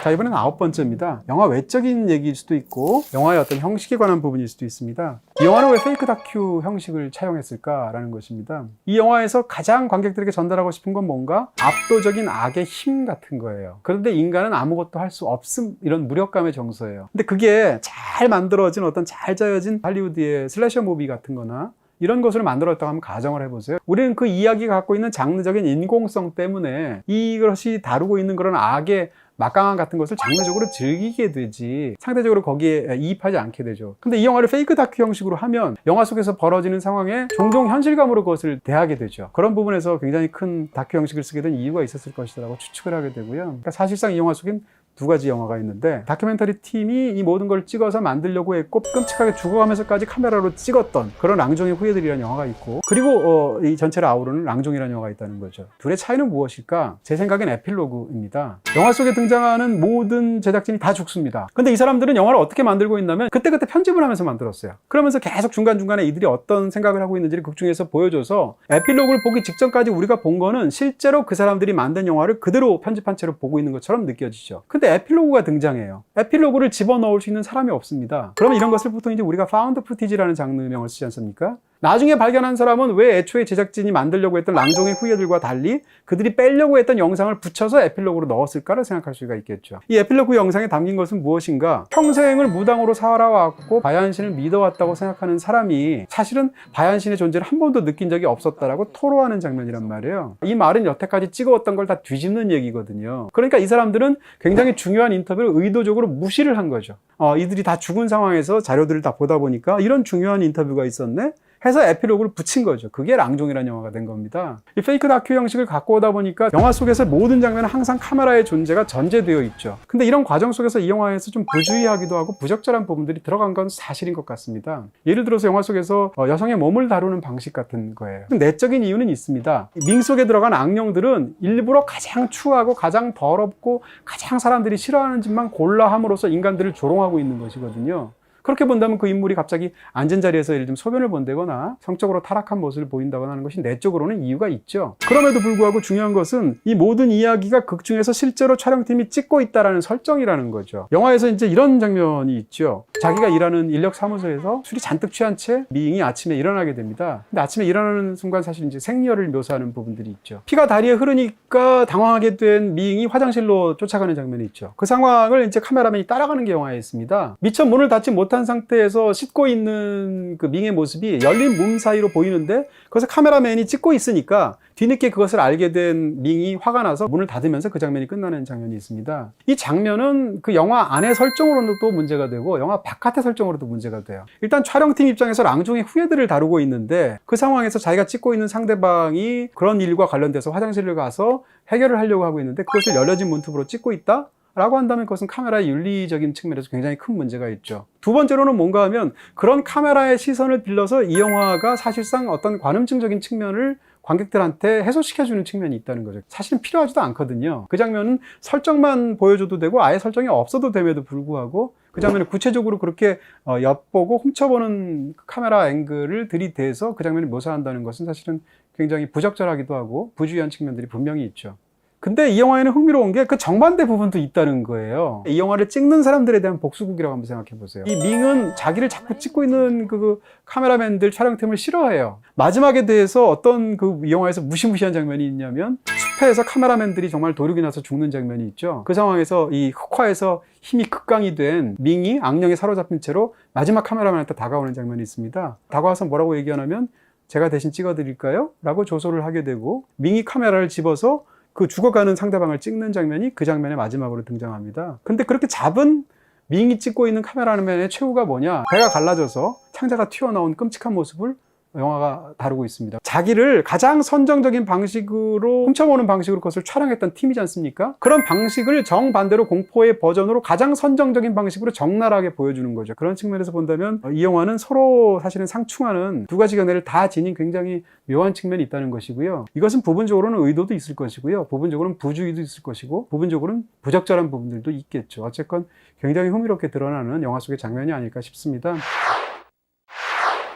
자, 이번엔 9번째입니다. 영화 외적인 얘기일 수도 있고 영화의 어떤 형식에 관한 부분일 수도 있습니다. 이 영화는 왜 페이크 다큐 형식을 차용했을까라는 것입니다. 이 영화에서 가장 관객들에게 전달하고 싶은 건 뭔가 압도적인 악의 힘 같은 거예요. 그런데 인간은 아무것도 할 수 없음, 이런 무력감의 정서예요. 근데 그게 잘 만들어진 어떤 잘 짜여진 할리우드의 슬래셔 무비 같은 거나 이런 것을 만들었다고 하면 가정을 해보세요. 우리는 그 이야기가 갖고 있는 장르적인 인공성 때문에 이것이 다루고 있는 그런 악의 막강함 같은 것을 장르적으로 즐기게 되지 상대적으로 거기에 이입하지 않게 되죠. 근데 이 영화를 페이크 다큐 형식으로 하면 영화 속에서 벌어지는 상황에 종종 현실감으로 그것을 대하게 되죠. 그런 부분에서 굉장히 큰 다큐 형식을 쓰게 된 이유가 있었을 것이라고 추측을 하게 되고요. 그러니까 사실상 이 영화 속엔 두 가지 영화가 있는데 다큐멘터리 팀이 이 모든 걸 찍어서 만들려고 했고 끔찍하게 죽어가면서까지 카메라로 찍었던 그런 랑종의 후예들이라는 영화가 있고, 그리고 이 전체를 아우르는 랑종이라는 영화가 있다는 거죠. 둘의 차이는 무엇일까? 제 생각엔 에필로그입니다. 영화 속에 등장하는 모든 제작진이 다 죽습니다. 근데 이 사람들은 영화를 어떻게 만들고 있냐면 그때그때 편집을 하면서 만들었어요. 그러면서 계속 중간중간에 이들이 어떤 생각을 하고 있는지를 극 중에서 보여줘서 에필로그를 보기 직전까지 우리가 본 거는 실제로 그 사람들이 만든 영화를 그대로 편집한 채로 보고 있는 것처럼 느껴지죠. 근데 에필로그가 등장해요. 에필로그를 집어넣을 수 있는 사람이 없습니다. 그러면 이런 것을 보통 이제 우리가 파운드 푸티지라는 장르명을 쓰지 않습니까? 나중에 발견한 사람은 왜 애초에 제작진이 만들려고 했던 랑종의 후예들과 달리 그들이 빼려고 했던 영상을 붙여서 에필로그로 넣었을까를 생각할 수가 있겠죠. 이 에필로그 영상에 담긴 것은 무엇인가? 평생을 무당으로 살아왔고 바얀신을 믿어왔다고 생각하는 사람이 사실은 바얀신의 존재를 한 번도 느낀 적이 없었다라고 토로하는 장면이란 말이에요. 이 말은 여태까지 찍어왔던 걸 다 뒤집는 얘기거든요. 그러니까 이 사람들은 굉장히 중요한 인터뷰를 의도적으로 무시를 한 거죠. 이들이 다 죽은 상황에서 자료들을 다 보다 보니까 이런 중요한 인터뷰가 있었네? 해서 에필로그를 붙인 거죠. 그게 랑종이라는 영화가 된 겁니다. 이 페이크 다큐 형식을 갖고 오다 보니까 영화 속에서 모든 장면은 항상 카메라의 존재가 전제되어 있죠. 근데 이런 과정 속에서 이 영화에서 좀 부주의하기도 하고 부적절한 부분들이 들어간 건 사실인 것 같습니다. 예를 들어서 영화 속에서 여성의 몸을 다루는 방식 같은 거예요. 내적인 이유는 있습니다. 밍 속에 들어간 악령들은 일부러 가장 추하고 가장 더럽고 가장 사람들이 싫어하는 짓만 골라 함으로써 인간들을 조롱하고 있는 것이거든요. 그렇게 본다면 그 인물이 갑자기 앉은 자리에서 예를 들면 소변을 본다거나 성적으로 타락한 모습을 보인다거나 하는 것이 내적으로는 이유가 있죠. 그럼에도 불구하고 중요한 것은 이 모든 이야기가 극 중에서 실제로 촬영팀이 찍고 있다는 설정이라는 거죠. 영화에서 이제 이런 장면이 있죠. 자기가 일하는 인력 사무소에서 술이 잔뜩 취한 채 미잉이 아침에 일어나게 됩니다. 근데 아침에 일어나는 순간 사실 이제 생리혈을 묘사하는 부분들이 있죠. 피가 다리에 흐르니까 당황하게 된 미잉이 화장실로 쫓아가는 장면이 있죠. 그 상황을 이제 카메라맨이 따라가는 게 영화에 있습니다. 미처 문을 닫지 못한 상태에서 씻고 있는 그 밍의 모습이 열린 문 사이로 보이는데 그것을 카메라맨이 찍고 있으니까 뒤늦게 그것을 알게 된 밍이 화가 나서 문을 닫으면서 그 장면이 끝나는 장면이 있습니다. 이 장면은 그 영화 안의 설정으로도 문제가 되고 영화 바깥의 설정으로도 문제가 돼요. 일단 촬영팀 입장에서 랑종의 후예들을 다루고 있는데 그 상황에서 자기가 찍고 있는 상대방이 그런 일과 관련돼서 화장실을 가서 해결을 하려고 하고 있는데 그것을 열려진 문틈으로 찍고 있다? 라고 한다면 그것은 카메라의 윤리적인 측면에서 굉장히 큰 문제가 있죠. 두 번째로는 뭔가 하면 그런 카메라의 시선을 빌려서 이 영화가 사실상 어떤 관음증적인 측면을 관객들한테 해소시켜주는 측면이 있다는 거죠. 사실은 필요하지도 않거든요. 그 장면은 설정만 보여줘도 되고 아예 설정이 없어도 됨에도 불구하고 그 장면을 구체적으로 그렇게 엿보고 훔쳐보는 카메라 앵글을 들이대서 그 장면을 묘사한다는 것은 사실은 굉장히 부적절하기도 하고 부주의한 측면들이 분명히 있죠. 근데 이 영화에는 흥미로운 게 그 정반대 부분도 있다는 거예요. 이 영화를 찍는 사람들에 대한 복수극이라고 한번 생각해 보세요. 이 밍은 자기를 자꾸 찍고 있는 그 카메라맨들 촬영팀을 싫어해요. 마지막에 대해서 어떤 그 이 영화에서 무시무시한 장면이 있냐면 숲에서 카메라맨들이 정말 도륙이 나서 죽는 장면이 있죠. 그 상황에서 이 흑화에서 힘이 극강이 된 밍이 악령에 사로잡힌 채로 마지막 카메라맨한테 다가오는 장면이 있습니다. 다가와서 뭐라고 얘기하냐면 제가 대신 찍어드릴까요? 라고 조소를 하게 되고 밍이 카메라를 집어서 그 죽어가는 상대방을 찍는 장면이 그 장면의 마지막으로 등장합니다. 근데 그렇게 잡은 밍이 찍고 있는 카메라맨의 최후가 뭐냐? 배가 갈라져서 창자가 튀어나온 끔찍한 모습을 영화가 다루고 있습니다. 자기를 가장 선정적인 방식으로 훔쳐보는 방식으로 그것을 촬영했던 팀이지 않습니까? 그런 방식을 정반대로 공포의 버전으로 가장 선정적인 방식으로 적나라하게 보여주는 거죠. 그런 측면에서 본다면 이 영화는 서로 사실은 상충하는 두 가지 견해를 다 지닌 굉장히 묘한 측면이 있다는 것이고요. 이것은 부분적으로는 의도도 있을 것이고요. 부분적으로는 부주의도 있을 것이고 부분적으로는 부적절한 부분들도 있겠죠. 어쨌건 굉장히 흥미롭게 드러나는 영화 속의 장면이 아닐까 싶습니다.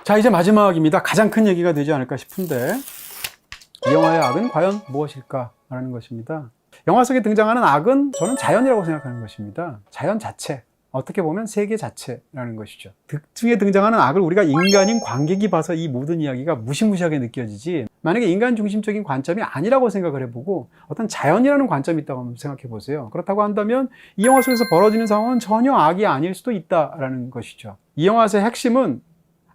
자, 이제 마지막입니다. 가장 큰 얘기가 되지 않을까 싶은데 이 영화의 악은 과연 무엇일까? 라는 것입니다. 영화 속에 등장하는 악은 저는 자연이라고 생각하는 것입니다. 자연 자체, 어떻게 보면 세계 자체라는 것이죠. 극 중에 등장하는 악을 우리가 인간인 관객이 봐서 이 모든 이야기가 무시무시하게 느껴지지, 만약에 인간 중심적인 관점이 아니라고 생각을 해보고 어떤 자연이라는 관점이 있다고 한번 생각해 보세요. 그렇다고 한다면 이 영화 속에서 벌어지는 상황은 전혀 악이 아닐 수도 있다라는 것이죠. 이 영화의 핵심은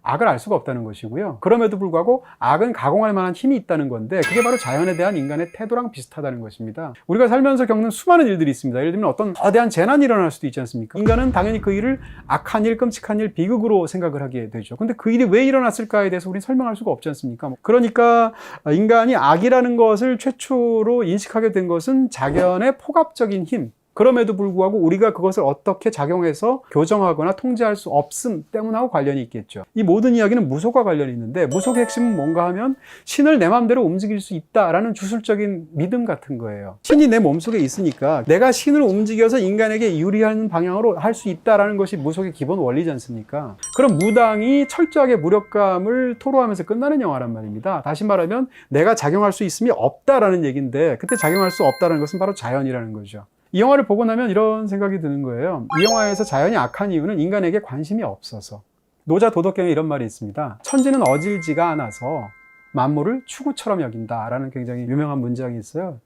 악을 알 수가 없다는 것이고요. 그럼에도 불구하고 악은 가공할 만한 힘이 있다는 건데 그게 바로 자연에 대한 인간의 태도랑 비슷하다는 것입니다. 우리가 살면서 겪는 수많은 일들이 있습니다. 예를 들면 어떤 거대한 재난이 일어날 수도 있지 않습니까? 인간은 당연히 그 일을 악한 일, 끔찍한 일, 비극으로 생각을 하게 되죠. 근데 그 일이 왜 일어났을까에 대해서 우리는 설명할 수가 없지 않습니까? 그러니까 인간이 악이라는 것을 최초로 인식하게 된 것은 자연의 포갑적인 힘, 그럼에도 불구하고 우리가 그것을 어떻게 작용해서 교정하거나 통제할 수 없음 때문하고 관련이 있겠죠. 이 모든 이야기는 무속과 관련이 있는데 무속의 핵심은 뭔가 하면 신을 내 마음대로 움직일 수 있다라는 주술적인 믿음 같은 거예요. 신이 내 몸속에 있으니까 내가 신을 움직여서 인간에게 유리한 방향으로 할 수 있다라는 것이 무속의 기본 원리지 않습니까? 그럼 무당이 철저하게 무력감을 토로하면서 끝나는 영화란 말입니다. 다시 말하면 내가 작용할 수 있음이 없다라는 얘기인데 그때 작용할 수 없다는 것은 바로 자연이라는 거죠. 이 영화를 보고 나면 이런 생각이 드는 거예요. 이 영화에서 자연이 악한 이유는 인간에게 관심이 없어서. 노자 도덕경에 이런 말이 있습니다. 천지는 어질지가 않아서 만물을 추구처럼 여긴다라는 굉장히 유명한 문장이 있어요.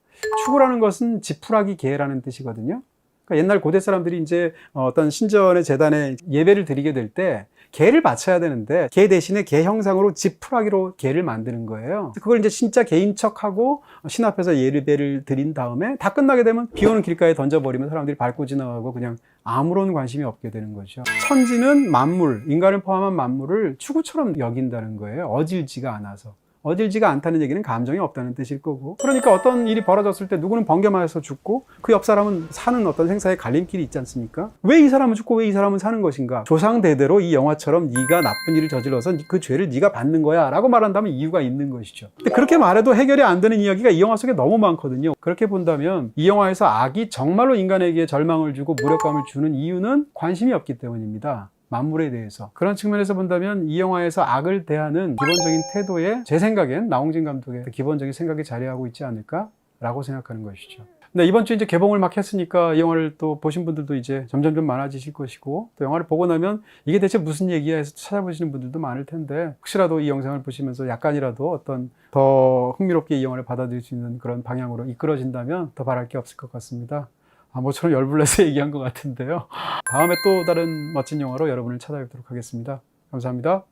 추구라는 것은 지푸라기 개라는 뜻이거든요. 그러니까 옛날 고대 사람들이 이제 어떤 신전의 제단에 예배를 드리게 될 때 개를 바쳐야 되는데 개 대신에 개 형상으로 지푸라기로 개를 만드는 거예요. 그걸 이제 진짜 개인 척하고 신 앞에서 예배를 드린 다음에 다 끝나게 되면 비 오는 길가에 던져버리면 사람들이 밟고 지나가고 그냥 아무런 관심이 없게 되는 거죠. 천지는 만물, 인간을 포함한 만물을 추구처럼 여긴다는 거예요. 어질지가 않아서. 어질지가 않다는 얘기는 감정이 없다는 뜻일 거고, 그러니까 어떤 일이 벌어졌을 때 누구는 번개 맞아서 죽고 그 옆 사람은 사는 어떤 생사의 갈림길이 있지 않습니까? 왜 이 사람은 죽고 왜 이 사람은 사는 것인가? 조상대대로 이 영화처럼 네가 나쁜 일을 저질러서 그 죄를 네가 받는 거야 라고 말한다면 이유가 있는 것이죠. 근데 그렇게 말해도 해결이 안 되는 이야기가 이 영화 속에 너무 많거든요. 그렇게 본다면 이 영화에서 악이 정말로 인간에게 절망을 주고 무력감을 주는 이유는 관심이 없기 때문입니다. 만물에 대해서. 그런 측면에서 본다면 이 영화에서 악을 대하는 기본적인 태도에 제 생각엔 나홍진 감독의 기본적인 생각이 자리하고 있지 않을까라고 생각하는 것이죠. 근데 이번 주 이제 개봉을 막 했으니까 이 영화를 또 보신 분들도 이제 점점 많아지실 것이고, 또 영화를 보고 나면 이게 대체 무슨 얘기야 해서 찾아보시는 분들도 많을 텐데, 혹시라도 이 영상을 보시면서 약간이라도 어떤 더 흥미롭게 이 영화를 받아들일 수 있는 그런 방향으로 이끌어진다면 더 바랄 게 없을 것 같습니다. 모처럼 열불내서 얘기한 것 같은데요. 다음에 또 다른 멋진 영화로 여러분을 찾아뵙도록 하겠습니다. 감사합니다.